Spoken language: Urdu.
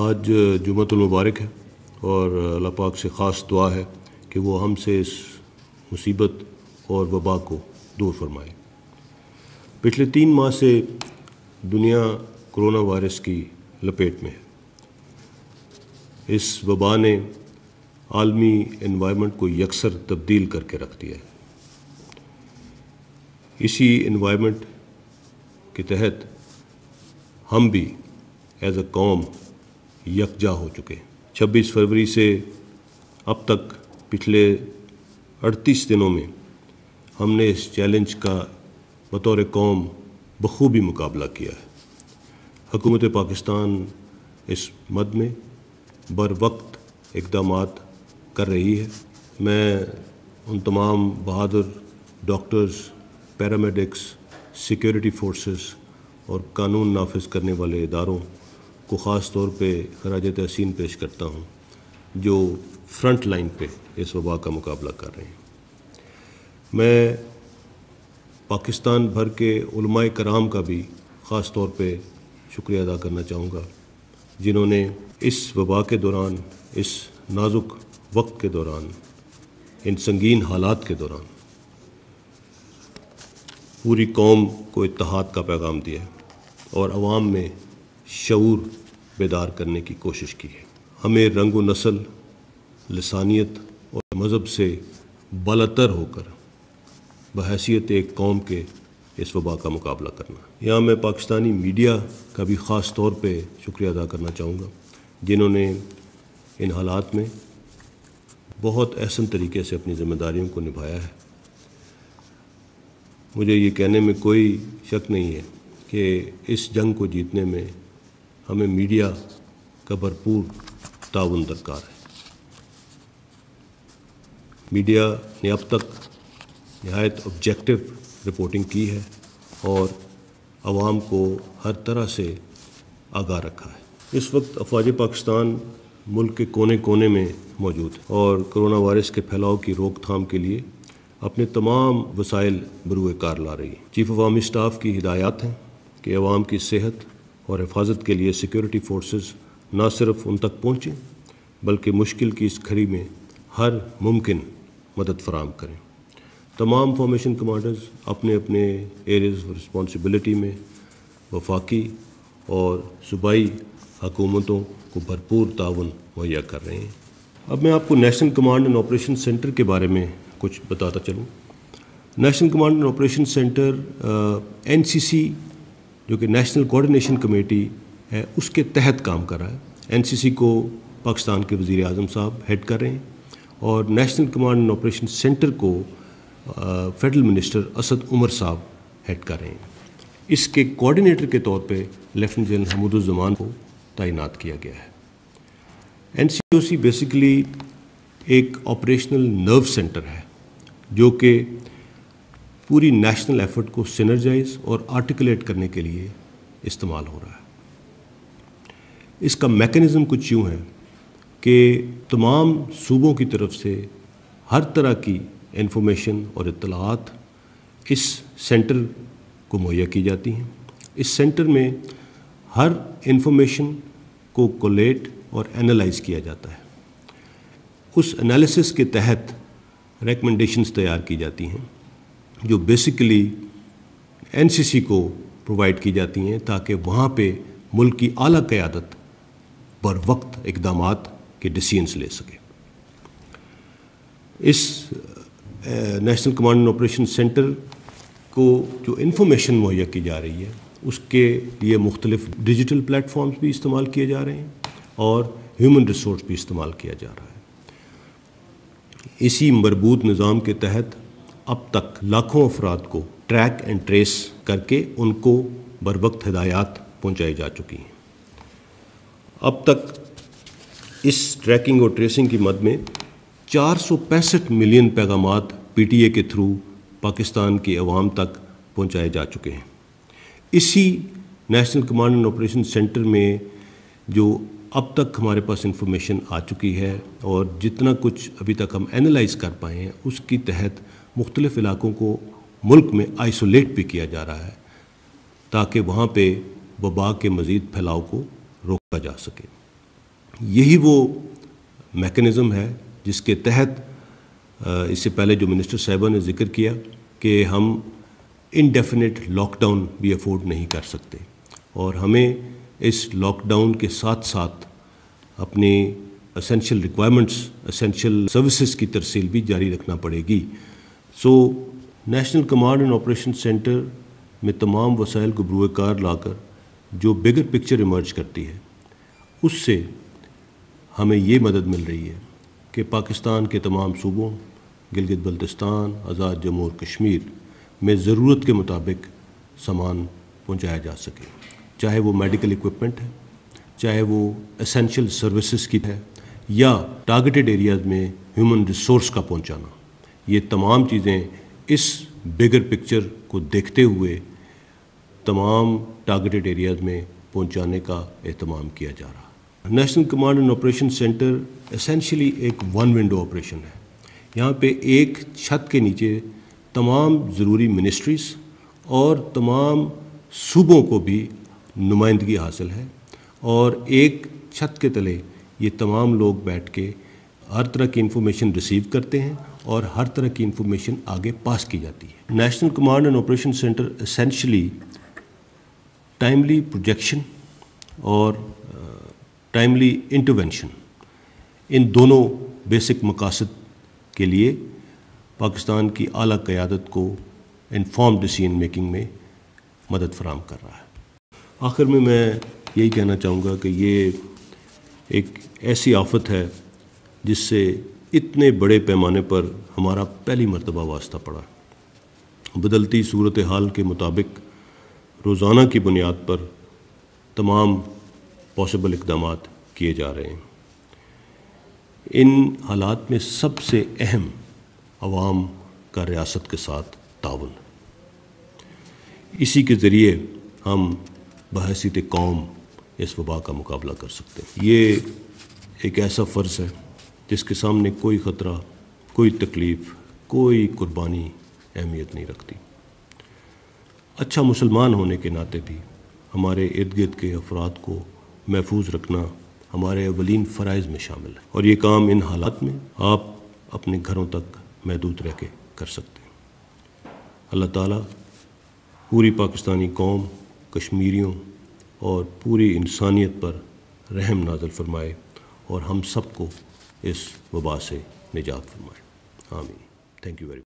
آج جمعۃ المبارک ہے اور اللہ پاک سے خاص دعا ہے کہ وہ ہم سے اس مصیبت اور وبا کو دور فرمائے۔ پچھلے 3 ماہ سے دنیا کرونا وائرس کی لپیٹ میں ہے۔ اس وبا نے عالمی انوائرمنٹ کو یکسر تبدیل کر کے رکھ دیا ہے۔ اسی انوائرمنٹ کے تحت ہم بھی ایز اے قوم یکجا ہو چکے ہیں۔ 26 فروری سے اب تک پچھلے 38 دنوں میں ہم نے اس چیلنج کا بطور قوم بخوبی مقابلہ کیا ہے۔ حکومت پاکستان اس مد میں بر وقت اقدامات کر رہی ہے۔ میں ان تمام بہادر ڈاکٹرز، پیرامیڈکس، سیکیورٹی فورسز اور قانون نافذ کرنے والے اداروں کو خاص طور پہ خراج تحسین پیش کرتا ہوں جو فرنٹ لائن پہ اس وبا کا مقابلہ کر رہے ہیں۔ میں پاکستان بھر کے علماء کرام کا بھی خاص طور پہ شکریہ ادا کرنا چاہوں گا جنہوں نے اس وبا کے دوران، اس نازک وقت کے دوران، ان سنگین حالات کے دوران پوری قوم کو اتحاد کا پیغام دیا ہے اور عوام میں شعور بیدار کرنے کی کوشش کی ہے۔ ہمیں رنگ و نسل، لسانیت اور مذہب سے بالاتر ہو کر بحیثیت ایک قوم کے اس وبا کا مقابلہ کرنا۔ یہاں میں پاکستانی میڈیا کا بھی خاص طور پہ شکریہ ادا کرنا چاہوں گا جنہوں نے ان حالات میں بہت احسن طریقے سے اپنی ذمہ داریوں کو نبھایا ہے۔ مجھے یہ کہنے میں کوئی شک نہیں ہے کہ اس جنگ کو جیتنے میں ہمیں میڈیا کا بھرپور تعاون درکار ہے۔ میڈیا نے اب تک نہایت آبجیکٹو رپورٹنگ کی ہے اور عوام کو ہر طرح سے آگاہ رکھا ہے۔ اس وقت افواج پاکستان ملک کے کونے کونے میں موجود ہے اور کرونا وائرس کے پھیلاؤ کی روک تھام کے لیے اپنے تمام وسائل بروئے کار لا رہی ہے۔ چیف آف آرمی اسٹاف کی ہدایات ہیں کہ عوام کی صحت اور حفاظت کے لیے سیکیورٹی فورسز نہ صرف ان تک پہنچیں بلکہ مشکل کی اس گھڑی میں ہر ممکن مدد فراہم کریں۔ تمام فارمیشن کمانڈرز اپنے اپنے ایریز آف رسپانسبلٹی میں وفاقی اور صوبائی حکومتوں کو بھرپور تعاون مہیا کر رہے ہیں۔ اب میں آپ کو national command and operation centre کے بارے میں کچھ بتاتا چلوں۔ National command and operation centre NCC جو کہ نیشنل کوآرڈینیشن کمیٹی ہے اس کے تحت کام کر رہا ہے۔ NCC کو پاکستان کے وزیر اعظم صاحب ہیڈ کر رہے ہیں اور national command and operation center کو فیڈرل منسٹر اسد عمر صاحب ہیڈ کر رہے ہیں۔ اس کے کوآرڈینیٹر کے طور پہ لیفٹیننٹ جنرل حمود الزمان کو تعینات کیا گیا ہے۔ NCOC بیسیکلی ایک آپریشنل نرو سینٹر ہے جو کہ پوری نیشنل ایفرٹ کو سینرجائز اور آرٹیکولیٹ کرنے کے لیے استعمال ہو رہا ہے۔ اس کا میکانزم کچھ یوں ہے کہ تمام صوبوں کی طرف سے ہر طرح کی انفارمیشن اور اطلاعات اس سینٹر کو مہیا کی جاتی ہیں۔ اس سینٹر میں ہر انفارمیشن کو کولیٹ اور اینالائز کیا جاتا ہے۔ اس انالیسس کے تحت ریکمنڈیشنز تیار کی جاتی ہیں جو بیسیکلی NCC کو پرووائڈ کی جاتی ہیں تاکہ وہاں پہ ملک کی اعلیٰ قیادت بر وقت اقدامات کے ڈیسیژنز لے سکے۔ اس national command and operation center کو جو انفارمیشن مہیا کی جا رہی ہے اس کے لیے مختلف ڈیجیٹل پلیٹ فارمز بھی استعمال کیے جا رہے ہیں اور ہیومن ریسورس بھی استعمال کیا جا رہا ہے۔ اسی مربوط نظام کے تحت اب تک لاکھوں افراد کو ٹریک اینڈ ٹریس کر کے ان کو بر وقت ہدایات پہنچائی جا چکی ہیں۔ اب تک اس ٹریکنگ اور ٹریسنگ کی مد میں 465 ملین پیغامات PTA کے تھرو پاکستان کی عوام تک پہنچائے جا چکے ہیں۔ اسی national command and operation center میں جو اب تک ہمارے پاس انفارمیشن آ چکی ہے اور جتنا کچھ ابھی تک ہم اینالائز کر پائے ہیں اس کی تحت مختلف علاقوں کو ملک میں آئسولیٹ بھی کیا جا رہا ہے تاکہ وہاں پہ وبا کے مزید پھیلاؤ کو روکا جا سکے۔ یہی وہ میکنزم ہے جس کے تحت اس سے پہلے جو منسٹر صاحبہ نے ذکر کیا کہ ہم انڈیفینٹ لاک ڈاؤن بھی افورڈ نہیں کر سکتے، اور ہمیں اس لاک ڈاؤن کے ساتھ ساتھ اپنی اسینشیل ریکوائرمنٹس، اسینشیل سروسز کی ترسیل بھی جاری رکھنا پڑے گی۔ So national command and operation center میں تمام وسائل کو بروئے کار لا کر جو بگر پکچر ایمرج کرتی ہے، اس سے ہمیں یہ مدد مل رہی ہے کہ پاکستان کے تمام صوبوں، گلگت بلتستان، آزاد جموں اور کشمیر میں ضرورت کے مطابق سامان پہنچایا جا سکے، چاہے وہ میڈیکل ایکوپمنٹ ہے، چاہے وہ اسینشیل سروسز کی ہے، یا ٹارگیٹڈ ایریاز میں ہیومن ریسورس کا پہنچانا۔ یہ تمام چیزیں اس بگر پکچر کو دیکھتے ہوئے تمام ٹارگیٹڈ ایریاز میں پہنچانے کا اہتمام کیا جا رہا ہے۔ National command and operation centre essentially ایک ون ونڈو آپریشن ہے۔ یہاں پہ ایک چھت کے نیچے تمام ضروری منسٹریز اور تمام صوبوں کو بھی نمائندگی حاصل ہے، اور ایک چھت کے تلے یہ تمام لوگ بیٹھ کے ہر طرح کی انفارمیشن ریسیو کرتے ہیں اور ہر طرح کی انفارمیشن آگے پاس کی جاتی ہے۔ National command and operation centre essentially timely projection اور ٹائملی انٹرونشن، ان دونوں بیسک مقاصد کے لیے پاکستان کی اعلیٰ قیادت کو انفارم ڈیسیژن میکنگ میں مدد فراہم کر رہا ہے۔ آخر میں یہی کہنا چاہوں گا کہ یہ ایک ایسی آفت ہے جس سے اتنے بڑے پیمانے پر ہمارا پہلی مرتبہ واسطہ پڑا۔ بدلتی صورتحال کے مطابق روزانہ کی بنیاد پر تمام پاسبل اقدامات کیے جا رہے ہیں۔ ان حالات میں سب سے اہم عوام کا ریاست کے ساتھ تعاون، اسی کے ذریعے ہم بحیثیت قوم اس وبا کا مقابلہ کر سکتے ہیں۔ یہ ایک ایسا فرض ہے جس کے سامنے کوئی خطرہ، کوئی تکلیف، کوئی قربانی اہمیت نہیں رکھتی۔ اچھا مسلمان ہونے کے ناطے بھی ہمارے ارد گرد کے افراد کو محفوظ رکھنا ہمارے اولین فرائض میں شامل ہے، اور یہ کام ان حالات میں آپ اپنے گھروں تک محدود رہ کے کر سکتے ہیں۔ اللہ تعالیٰ پوری پاکستانی قوم، کشمیریوں اور پوری انسانیت پر رحم نازل فرمائے اور ہم سب کو اس وبا سے نجات فرمائے۔ آمین۔ Thank you very much.